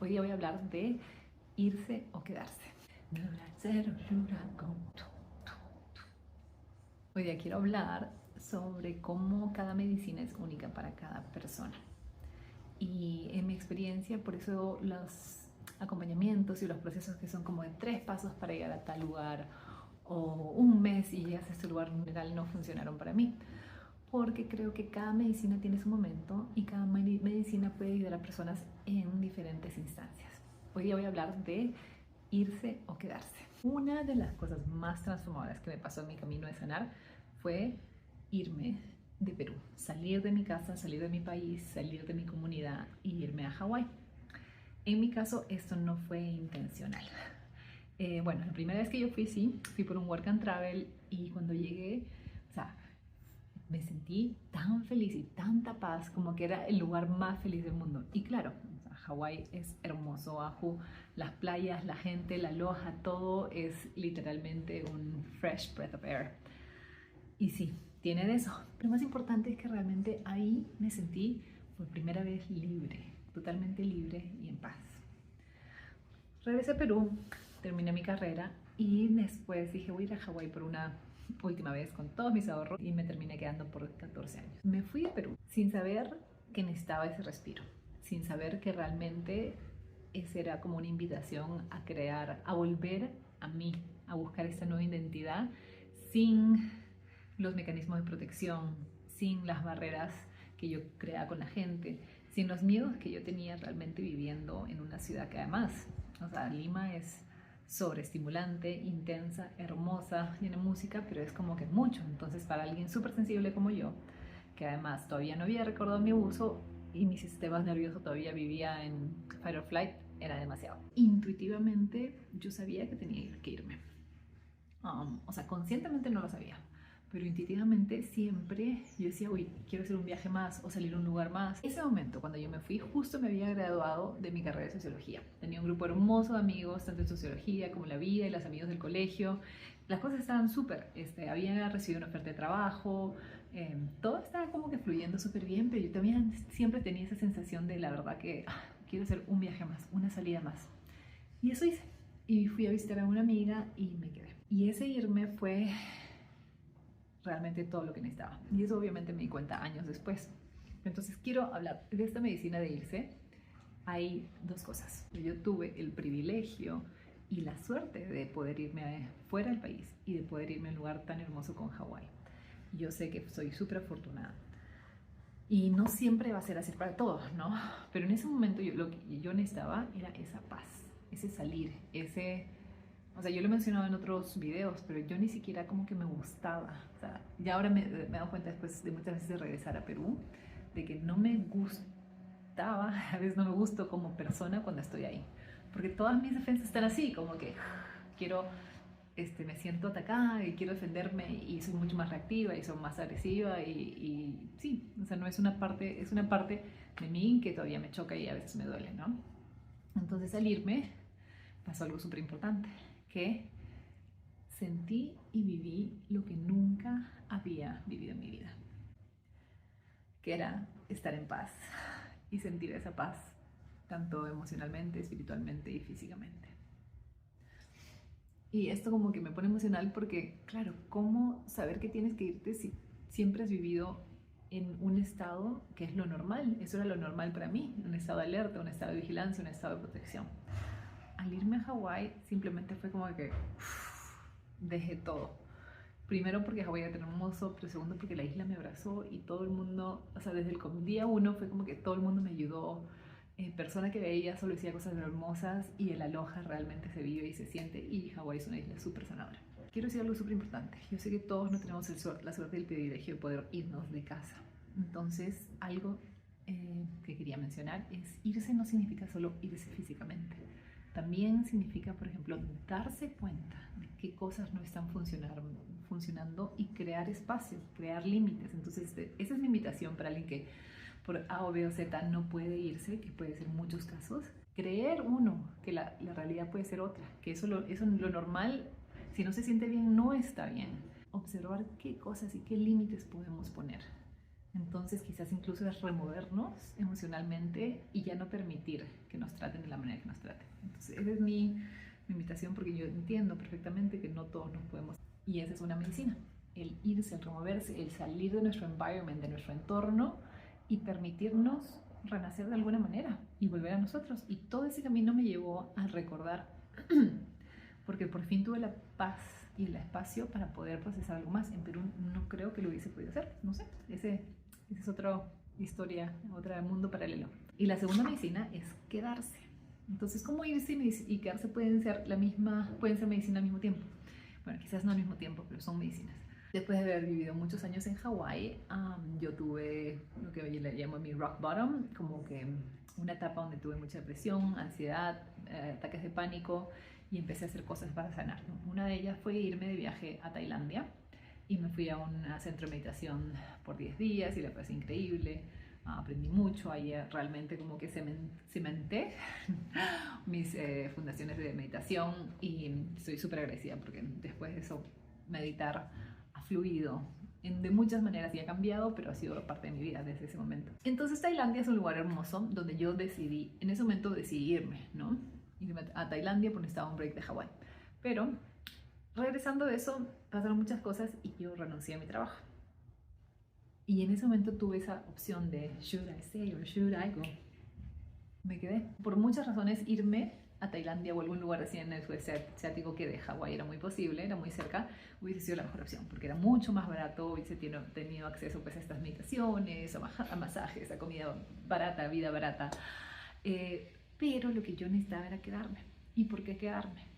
Hoy día voy a hablar de irse o quedarse. Hoy día quiero hablar sobre cómo cada medicina es única para cada persona. Y en mi experiencia, por eso los acompañamientos y los procesos que son como de 3 pasos para llegar a tal lugar o un mes y llegas a ese lugar general no funcionaron para mí. Porque creo que cada medicina tiene su momento y cada medicina puede ayudar a personas en diferentes instancias. Hoy día voy a hablar de irse o quedarse. Una de las cosas más transformadoras que me pasó en mi camino de sanar fue irme de Perú, salir de mi casa, salir de mi país, salir de mi comunidad y irme a Hawái. En mi caso esto no fue intencional. Bueno, la primera vez que yo fui por un work and travel y cuando llegué, me sentí tan feliz y tanta paz, como que era el lugar más feliz del mundo. Y claro, Hawái es hermoso, Oahu, las playas, la gente, la aloha, todo es literalmente un fresh breath of air. Y sí, tiene de eso. Pero más importante es que realmente ahí me sentí por primera vez libre, totalmente libre y en paz. Regresé a Perú, terminé mi carrera y después dije voy a ir a Hawái por una última vez con todos mis ahorros y me terminé quedando por 14 años. Me fui de Perú sin saber que necesitaba ese respiro, sin saber que realmente esa era como una invitación a crear, a volver a mí, a buscar esta nueva identidad sin los mecanismos de protección, sin las barreras que yo creaba con la gente, sin los miedos que yo tenía realmente viviendo en una ciudad que además, Lima es sobreestimulante, intensa, hermosa, tiene música, pero es como que mucho. Entonces, para alguien súper sensible como yo, que además todavía no había recordado mi abuso y mi sistema nervioso todavía vivía en fight or flight, era demasiado. Intuitivamente, yo sabía que tenía que irme. Conscientemente no lo sabía, pero intuitivamente siempre yo decía, uy, quiero hacer un viaje más o salir a un lugar más. Ese momento, cuando yo me fui, justo me había graduado de mi carrera de sociología. Tenía un grupo hermoso de amigos, tanto en sociología como en la vida y los amigos del colegio. Las cosas estaban súper, había recibido una oferta de trabajo, todo estaba como que fluyendo súper bien, pero yo también siempre tenía esa sensación de la verdad que quiero hacer un viaje más, una salida más. Y eso hice. Y fui a visitar a una amiga y me quedé. Y ese irme fue realmente todo lo que necesitaba. Y eso obviamente me di cuenta años después. Entonces quiero hablar de esta medicina de irse. Hay 2 cosas. Yo tuve el privilegio y la suerte de poder irme fuera del país y de poder irme a un lugar tan hermoso como Hawái. Yo sé que soy súper afortunada. Y no siempre va a ser así para todos, ¿no? Pero en ese momento lo que yo necesitaba era esa paz, ese salir, yo lo he mencionado en otros videos, pero yo ni siquiera como que me gustaba. Ya ahora me he dado cuenta después de muchas veces de regresar a Perú, de que no me gustaba, a veces no me gusto como persona cuando estoy ahí. Porque todas mis defensas están así, como que me siento atacada y quiero defenderme y soy mucho más reactiva y soy más agresiva y sí, no es una parte, es una parte de mí que todavía me choca y a veces me duele, ¿no? Entonces al irme pasó algo súper importante, que sentí y viví lo que nunca había vivido en mi vida, que era estar en paz y sentir esa paz, tanto emocionalmente, espiritualmente y físicamente. Y esto como que me pone emocional porque, claro, ¿cómo saber que tienes que irte si siempre has vivido en un estado que es lo normal? Eso era lo normal para mí, un estado de alerta, un estado de vigilancia, un estado de protección. Al irme a Hawái simplemente fue como que dejé todo. Primero porque Hawái era tan hermoso, pero segundo porque la isla me abrazó y todo el mundo, desde el día 1 fue como que todo el mundo me ayudó. Persona que veía solo decía cosas hermosas y el aloha realmente se vive y se siente y Hawái es una isla súper sanadora. Quiero decir algo súper importante. Yo sé que todos no tenemos la suerte y el privilegio de poder irnos de casa. Entonces, algo que quería mencionar es irse no significa solo irse físicamente. También significa, por ejemplo, darse cuenta de qué cosas no están funcionando y crear espacios, crear límites. Entonces, esa es mi invitación para alguien que por A o B o Z no puede irse, que puede ser en muchos casos. Creer que la realidad puede ser otra, que eso lo normal, si no se siente bien, no está bien. Observar qué cosas y qué límites podemos poner. Entonces quizás incluso es removernos emocionalmente y ya no permitir que nos traten de la manera nos trate. Entonces, esa es mi invitación, porque yo entiendo perfectamente que no todos nos podemos. Y esa es una medicina, el irse, el removerse, el salir de nuestro environment, de nuestro entorno y permitirnos renacer de alguna manera y volver a nosotros. Y todo ese camino me llevó a recordar, porque por fin tuve la paz y el espacio para poder procesar algo más. En Perú no creo que lo hubiese podido hacer, no sé, ese es otra historia, otro mundo paralelo. Y la segunda medicina es quedarse. Entonces, ¿cómo irse y quedarse pueden ser medicina al mismo tiempo? Bueno, quizás no al mismo tiempo, pero son medicinas. Después de haber vivido muchos años en Hawái, yo tuve lo que hoy le llamo mi rock bottom, como que una etapa donde tuve mucha depresión, ansiedad, ataques de pánico, y empecé a hacer cosas para sanar, ¿no? Una de ellas fue irme de viaje a Tailandia y me fui a un centro de meditación por 10 días y la pasé increíble. Aprendí mucho, ahí realmente como que cimenté mis fundaciones de meditación y estoy súper agradecida porque después de eso meditar ha fluido de muchas maneras y ha cambiado, pero ha sido parte de mi vida desde ese momento. Entonces Tailandia es un lugar hermoso donde yo decidí, en ese momento decidí irme, ¿no? Irme a Tailandia porque estaba un break de Hawái. Pero regresando de eso pasaron muchas cosas y yo renuncié a mi trabajo. Y en ese momento tuve esa opción de should I stay or should I go. Me quedé. Por muchas razones irme a Tailandia o algún lugar así en el sudeste asiático, que de Hawái era muy posible, era muy cerca, hubiese sido la mejor opción porque era mucho más barato, hubiese tenido acceso pues, a estas meditaciones, a masajes, a comida barata, vida barata. Pero lo que yo necesitaba era quedarme. ¿Y por qué quedarme?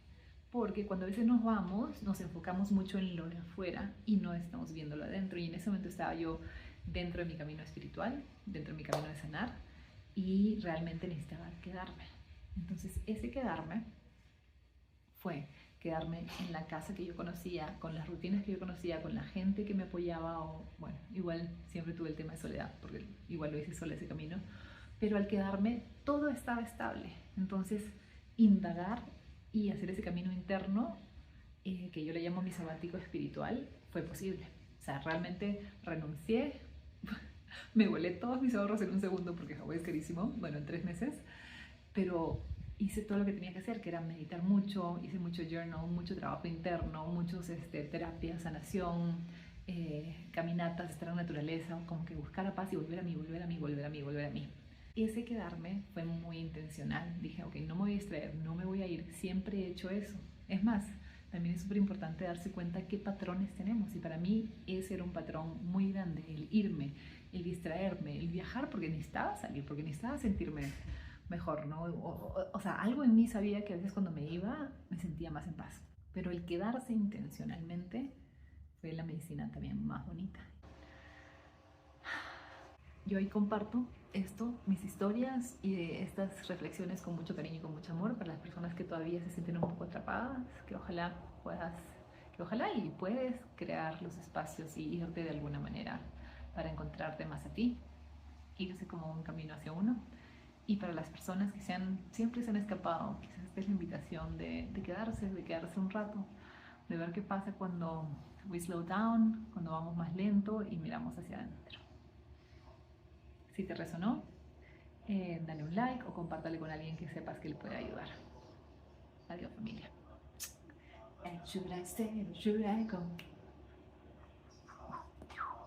Porque cuando a veces nos vamos, nos enfocamos mucho en lo de afuera y no estamos viéndolo adentro. Y en ese momento estaba yo dentro de mi camino espiritual, dentro de mi camino de sanar, y realmente necesitaba quedarme. Entonces ese quedarme fue quedarme en la casa que yo conocía, con las rutinas que yo conocía, con la gente que me apoyaba, o bueno, igual siempre tuve el tema de soledad, porque igual lo hice sola ese camino, pero al quedarme todo estaba estable. Entonces indagar y hacer ese camino interno, que yo le llamo mi sabático espiritual, fue posible. O sea, realmente renuncié, me volé todos mis ahorros en un segundo porque Hawái es carísimo, bueno, en 3 meses, pero hice todo lo que tenía que hacer, que era meditar mucho, hice mucho journal, mucho trabajo interno, muchos terapia, sanación, caminatas, estar en la naturaleza, como que buscar la paz y volver a mí, volver a mí, volver a mí, volver a mí. Ese quedarme fue muy intencional. Dije, ok, no me voy a distraer, no me voy a ir, siempre he hecho eso. Es más, también es súper importante darse cuenta qué patrones tenemos, y para mí ese era un patrón muy grande, el irme, el distraerme, el viajar porque necesitaba salir, porque necesitaba sentirme mejor, ¿no? O sea, algo en mí sabía que a veces cuando me iba me sentía más en paz, pero el quedarse intencionalmente fue la medicina también más bonita. Yo hoy comparto esto, mis historias y estas reflexiones con mucho cariño y con mucho amor para las personas que todavía se sienten un poco atrapadas, que ojalá y puedes crear los espacios y irte de alguna manera para encontrarte más a ti, irse como un camino hacia uno. Y para las personas que siempre se han escapado, quizás esta es la invitación de quedarse un rato, de ver qué pasa cuando we slow down, cuando vamos más lento y miramos hacia adentro. Si te resonó, dale un like o compártale con alguien que sepas que le puede ayudar. Adiós, familia. And should I stay or should I go?